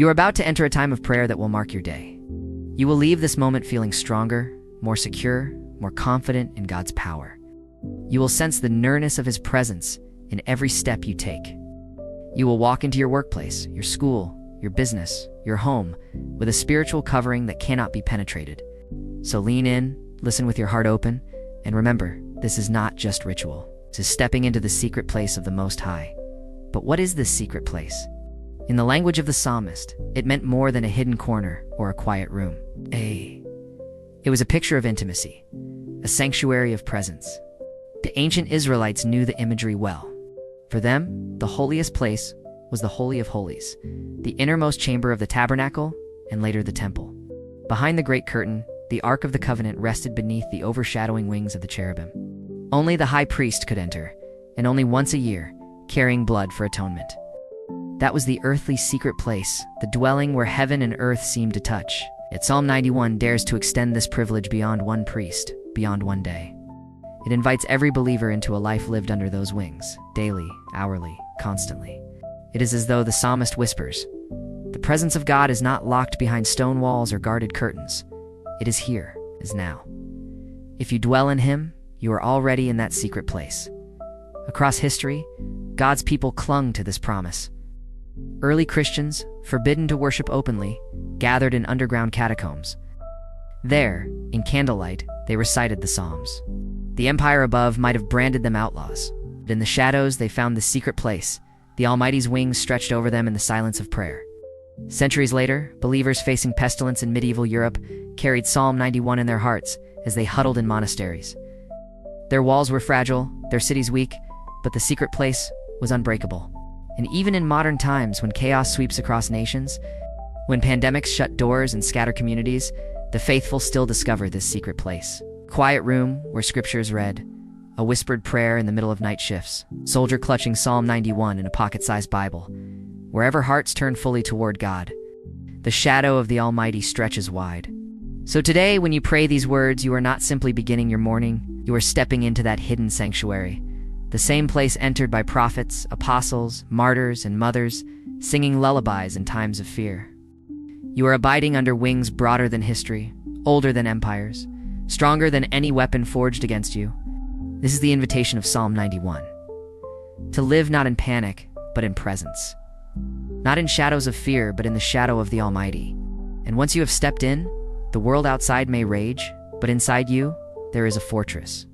You are about to enter a time of prayer that will mark your day. You will leave this moment feeling stronger, more secure, more confident in God's power. You will sense the nearness of His presence in every step you take. You will walk into your workplace, your school, your business, your home, with a spiritual covering that cannot be penetrated. So lean in, listen with your heart open, and remember, this is not just ritual. This is stepping into the secret place of the Most High. But what is this secret place? In the language of the psalmist, it meant more than a hidden corner or a quiet room. It was a picture of intimacy, a sanctuary of presence. The ancient Israelites knew the imagery well. For them, the holiest place was the Holy of Holies, the innermost chamber of the tabernacle, and later the temple. Behind the great curtain, the Ark of the Covenant rested beneath the overshadowing wings of the cherubim. Only the high priest could enter, and only once a year, carrying blood for atonement. That was the earthly secret place, the dwelling where heaven and earth seemed to touch. Yet Psalm 91 dares to extend this privilege beyond one priest, beyond one day. It invites every believer into a life lived under those wings, daily, hourly, constantly. It is as though the psalmist whispers, "The presence of God is not locked behind stone walls or guarded curtains. It is here, is now." If you dwell in Him, you are already in that secret place. Across history, God's people clung to this promise. Early Christians, forbidden to worship openly, gathered in underground catacombs. There, in candlelight, they recited the Psalms. The empire above might have branded them outlaws, but in the shadows they found the secret place, the Almighty's wings stretched over them in the silence of prayer. Centuries later, believers facing pestilence in medieval Europe carried Psalm 91 in their hearts as they huddled in monasteries. Their walls were fragile, their cities weak, but the secret place was unbreakable. And even in modern times, when chaos sweeps across nations, when pandemics shut doors and scatter communities, the faithful still discover this secret place. Quiet room where scripture is read, a whispered prayer in the middle of night shifts, soldier clutching Psalm 91 in a pocket-sized Bible. Wherever hearts turn fully toward God, the shadow of the Almighty stretches wide. So today, when you pray these words, you are not simply beginning your morning, you are stepping into that hidden sanctuary. The same place entered by prophets, apostles, martyrs, and mothers, singing lullabies in times of fear. You are abiding under wings broader than history, older than empires, stronger than any weapon forged against you. This is the invitation of Psalm 91. To live not in panic, but in presence. Not in shadows of fear, but in the shadow of the Almighty. And once you have stepped in, the world outside may rage, but inside you, there is a fortress.